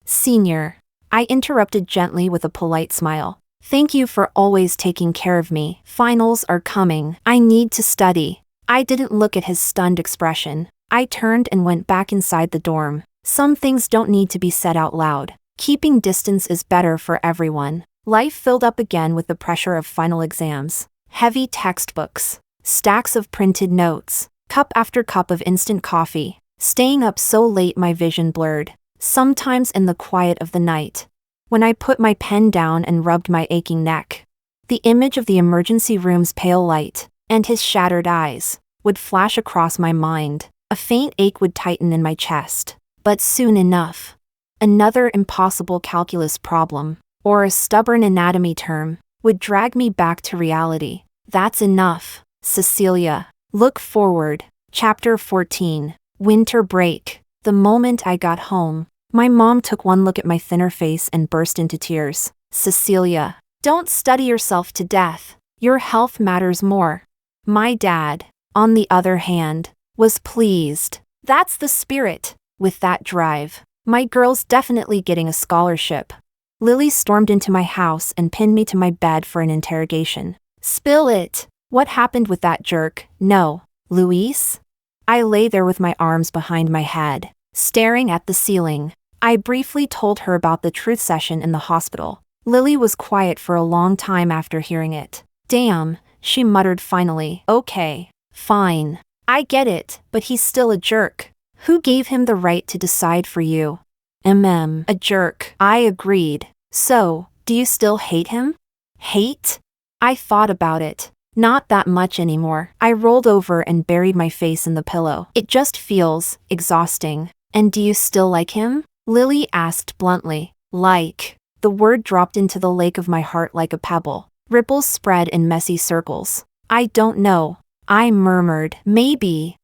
Senior. I interrupted gently with a polite smile. "Thank you for always taking care of me. Finals are coming. I need to study." I didn't look at his stunned expression. I turned and went back inside the dorm. Some things don't need to be said out loud. Keeping distance is better for everyone. Life filled up again with the pressure of final exams. Heavy textbooks, stacks of printed notes, cup after cup of instant coffee. Staying up so late my vision blurred. Sometimes in the quiet of the night, when I put my pen down and rubbed my aching neck, the image of the emergency room's pale light, and his shattered eyes, would flash across my mind. A faint ache would tighten in my chest. But soon enough, another impossible calculus problem, or a stubborn anatomy term, would drag me back to reality. "That's enough, Cecelia. Look forward." Chapter 14. Winter break. The moment I got home, my mom took one look at my thinner face and burst into tears. "Cecelia, don't study yourself to death. Your health matters more." My dad, on the other hand, was pleased. "That's the spirit. With that drive, my girl's definitely getting a scholarship." Lily stormed into my house and pinned me to my bed for an interrogation. "Spill it. What happened with that jerk?" "No. Luis?" I lay there with my arms behind my head, staring at the ceiling. I briefly told her about the truth session in the hospital. Lily was quiet for a long time after hearing it. "Damn," she muttered finally. "Okay, fine. I get it, but he's still a jerk. Who gave him the right to decide for you?" A jerk. I agreed. "So, do you still hate him?" "Hate?" I thought about it. Not that much anymore. I rolled over and buried my face in the pillow. "It just feels exhausting." "And do you still like him?" Lily asked bluntly. "Like." The word dropped into the lake of my heart like a pebble. Ripples spread in messy circles. "I don't know." I murmured. "Maybe."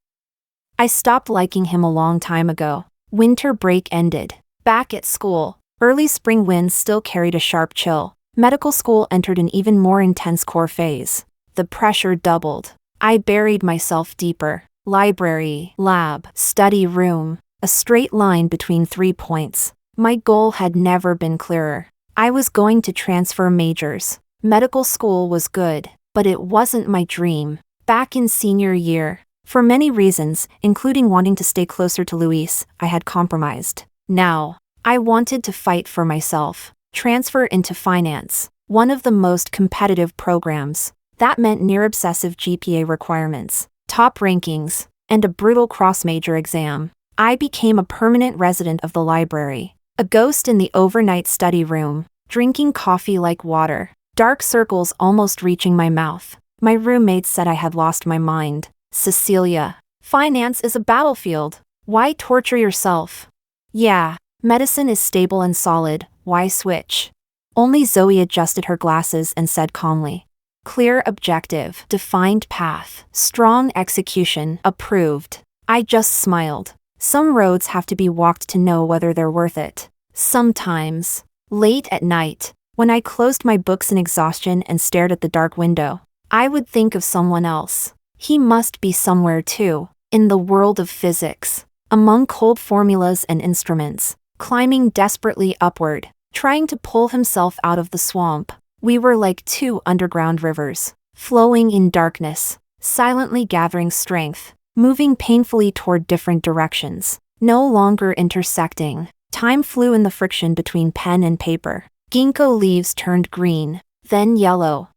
I stopped liking him a long time ago. Winter break ended. Back at school, early spring winds still carried a sharp chill. Medical school entered an even more intense core phase. The pressure doubled. I buried myself deeper. Library, lab, study room. a straight line between 3 points. My goal had never been clearer. I was going to transfer majors. Medical school was good, but it wasn't my dream. Back in senior year, for many reasons, including wanting to stay closer to Luis, I had compromised. Now, I wanted to fight for myself. Transfer into finance, one of the most competitive programs. That meant near-obsessive GPA requirements, top rankings, and a brutal cross-major exam. I became a permanent resident of the library, a ghost in the overnight study room, drinking coffee like water, dark circles almost reaching my mouth. My roommate said I had lost my mind. Cecelia, finance is a battlefield. Why torture yourself? Yeah, medicine is stable and solid. Why switch? Only Zoe adjusted her glasses and said calmly. Clear objective, defined path, strong execution, approved. I just smiled. Some roads have to be walked to know whether they're worth it. Sometimes. Late at night, when I closed my books in exhaustion and stared at the dark window, I would think of someone else. He must be somewhere too, in the world of physics, among cold formulas and instruments, climbing desperately upward, trying to pull himself out of the swamp. We were like two underground rivers, flowing in darkness, silently gathering strength, moving painfully toward different directions, no longer intersecting. Time flew in the friction between pen and paper. Ginkgo leaves turned green, then yellow,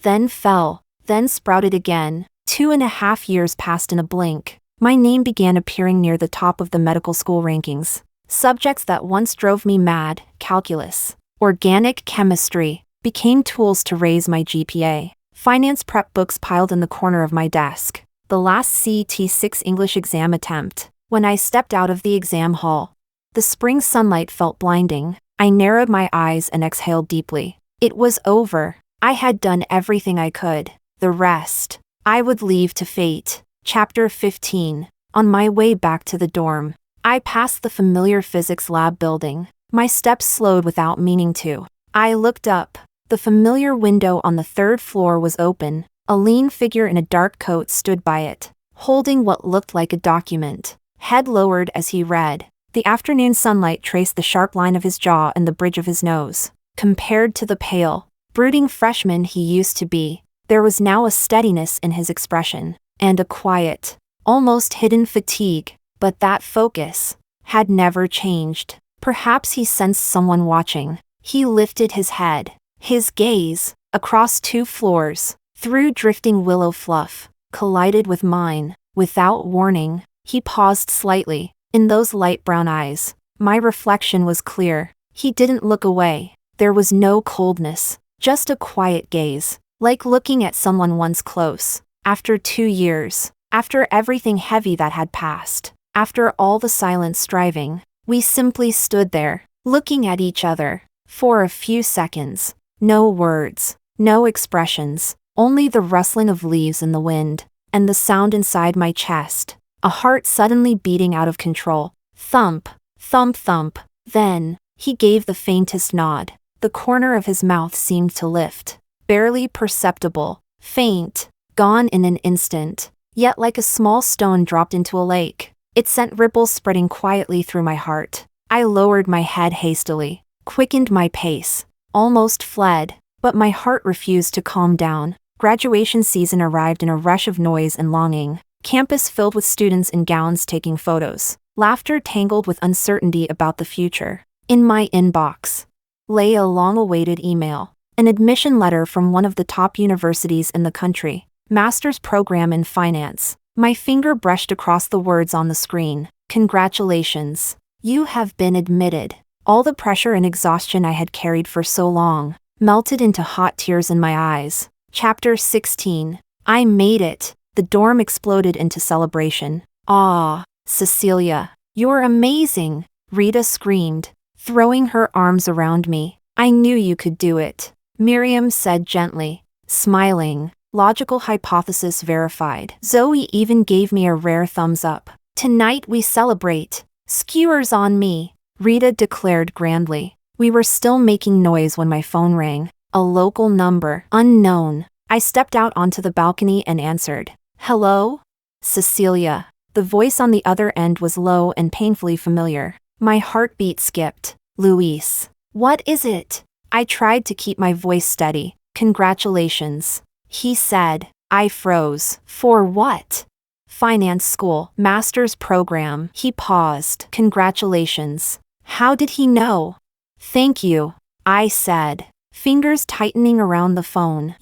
then fell, then sprouted again. 2.5 years passed in a blink. My name began appearing near the top of the medical school rankings. Subjects that once drove me mad, calculus, organic chemistry, became tools to raise my GPA. Finance prep books piled in the corner of my desk. The last CET6 English exam attempt. When I stepped out of the exam hall, the spring sunlight felt blinding. I narrowed my eyes and exhaled deeply. It was over. I had done everything I could. The rest, I would leave to fate. Chapter 15. On my way back to the dorm, I passed the familiar physics lab building. My steps slowed without meaning to. I looked up. The familiar window on the 3rd floor was open. A lean figure in a dark coat stood by it, holding what looked like a document. Head lowered as he read. The afternoon sunlight traced the sharp line of his jaw and the bridge of his nose. Compared to the pale, brooding freshman he used to be, there was now a steadiness in his expression, and a quiet, almost hidden fatigue. But that focus had never changed. Perhaps he sensed someone watching. He lifted his head, his gaze, across 2 floors, through drifting willow fluff, collided with mine. Without warning, he paused slightly. In those light brown eyes, my reflection was clear. He didn't look away. There was no coldness, just a quiet gaze, like looking at someone once close. After 2 years, after everything heavy that had passed, after all the silent striving, we simply stood there, looking at each other. For a few seconds, no words, no expressions, only the rustling of leaves in the wind, and the sound inside my chest, a heart suddenly beating out of control. Thump, thump, thump. Then, he gave the faintest nod. The corner of his mouth seemed to lift, barely perceptible, faint, gone in an instant, yet like a small stone dropped into a lake. It sent ripples spreading quietly through my heart. I lowered my head hastily, quickened my pace, almost fled, but my heart refused to calm down. Graduation season arrived in a rush of noise and longing. Campus filled with students in gowns taking photos. Laughter tangled with uncertainty about the future. In my inbox lay a long-awaited email. An admission letter from one of the top universities in the country. Master's program in finance. My finger brushed across the words on the screen. Congratulations. You have been admitted. All the pressure and exhaustion I had carried for so long melted into hot tears in my eyes. Chapter 16. I made it. The dorm exploded into celebration. Ah, Cecelia, you're amazing, Rita screamed, throwing her arms around me. I knew you could do it, Miriam said gently, smiling. Logical hypothesis verified. Zoe even gave me a rare thumbs up. Tonight we celebrate. Skewers on me, Rita declared grandly. We were still making noise when my phone rang. A local number. Unknown. I stepped out onto the balcony and answered. Hello? Cecelia. The voice on the other end was low and painfully familiar. My heartbeat skipped. Luis. What is it? I tried to keep my voice steady. Congratulations. He said. I froze. For what? Finance school, master's program. He paused. Congratulations. How did he know? Thank you, I said, fingers tightening around the phone.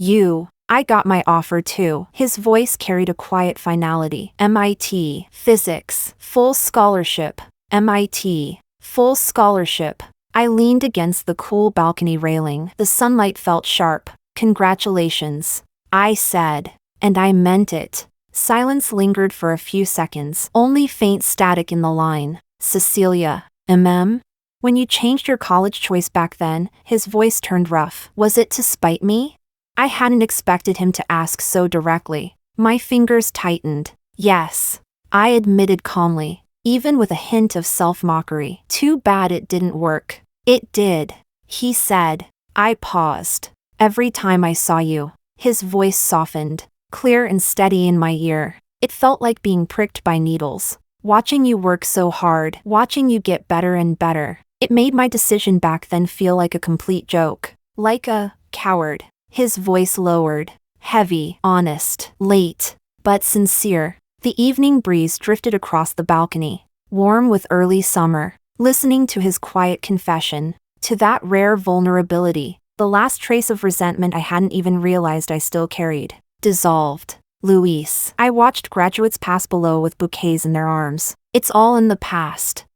I got my offer too. His voice carried a quiet finality. MIT, physics, full scholarship. MIT, full scholarship. I leaned against the cool balcony railing. The sunlight felt sharp. Congratulations, I said, and I meant it. Silence lingered for a few seconds, only faint static in the line. Cecelia, When you changed your college choice back then, his voice turned rough. Was it to spite me? I hadn't expected him to ask so directly. My fingers tightened. Yes, I admitted calmly, even with a hint of self-mockery. Too bad it didn't work. It did, he said. I paused. Every time I saw you, his voice softened, clear and steady in my ear. It felt like being pricked by needles. Watching you work so hard, watching you get better and better. It made my decision back then feel like a complete joke. Like a coward. His voice lowered. Heavy, honest, late, but sincere. The evening breeze drifted across the balcony, warm with early summer. Listening to his quiet confession, to that rare vulnerability, the last trace of resentment I hadn't even realized I still carried, dissolved. Luis. I watched graduates pass below with bouquets in their arms. It's all in the past.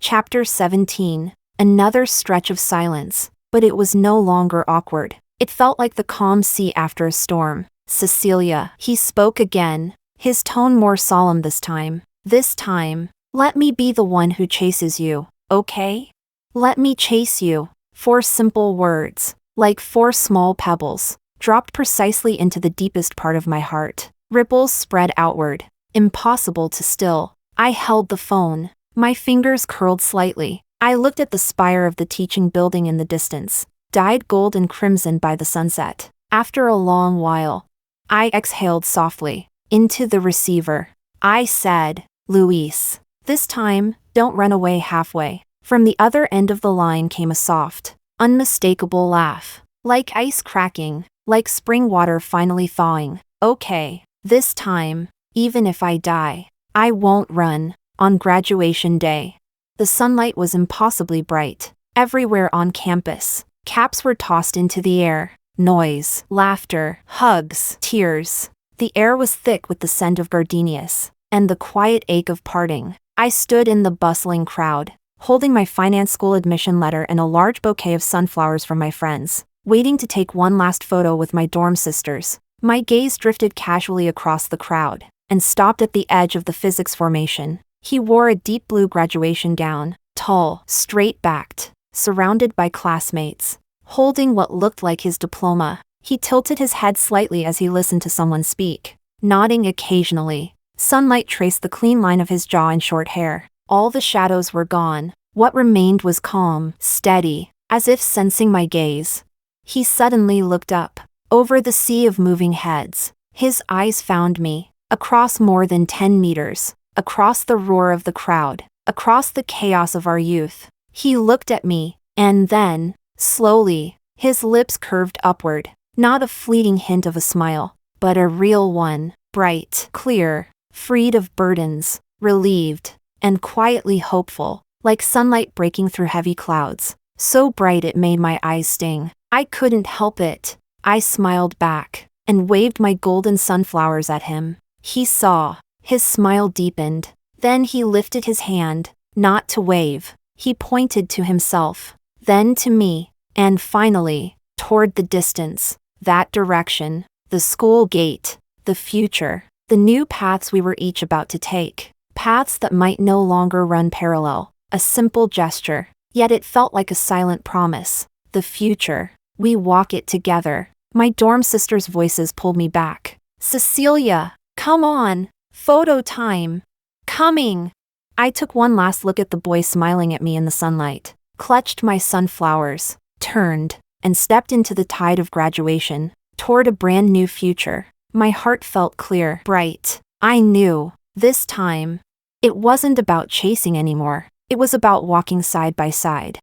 Chapter 17. Another stretch of silence, but it was no longer awkward. It felt like the calm sea after a storm. Cecelia. He spoke again, his tone more solemn this time. This time, let me be the one who chases you, okay? Let me chase you. 4 simple words, like 4 small pebbles, dropped precisely into the deepest part of my heart. Ripples spread outward, impossible to still. I held the phone. My fingers curled slightly. I looked at the spire of the teaching building in the distance, dyed gold and crimson by the sunset. After a long while, I exhaled softly, into the receiver. I said, Luis, this time, don't run away halfway. From the other end of the line came a soft, unmistakable laugh. Like ice cracking, like spring water finally thawing. Okay, this time, even if I die, I won't run. On graduation day, the sunlight was impossibly bright. Everywhere on campus, caps were tossed into the air. Noise, laughter, hugs, tears. The air was thick with the scent of gardenias, and the quiet ache of parting. I stood in the bustling crowd, holding my finance school admission letter and a large bouquet of sunflowers from my friends, waiting to take one last photo with my dorm sisters. My gaze drifted casually across the crowd, and stopped at the edge of the physics formation. He wore a deep blue graduation gown, tall, straight-backed, surrounded by classmates. Holding what looked like his diploma, he tilted his head slightly as he listened to someone speak, nodding occasionally. Sunlight traced the clean line of his jaw and short hair. All the shadows were gone. What remained was calm, steady, as if sensing my gaze. He suddenly looked up. Over the sea of moving heads, his eyes found me. Across more than 10 meters. Across the roar of the crowd, across the chaos of our youth. He looked at me, and then, slowly, his lips curved upward. Not a fleeting hint of a smile, but a real one, bright, clear, freed of burdens, relieved, and quietly hopeful, like sunlight breaking through heavy clouds. So bright it made my eyes sting. I couldn't help it. I smiled back, and waved my golden sunflowers at him. He saw. His smile deepened. Then he lifted his hand, not to wave. He pointed to himself, then to me, and finally, toward the distance, that direction, the school gate, the future, the new paths we were each about to take. Paths that might no longer run parallel. A simple gesture, yet it felt like a silent promise. The future, we walk it together. My dorm sisters' voices pulled me back. Cecelia, come on! Photo time! Coming! I took one last look at the boy smiling at me in the sunlight, clutched my sunflowers, turned, and stepped into the tide of graduation, toward a brand new future. My heart felt clear, bright. I knew, This time, it wasn't about chasing anymore. It was about walking side by side.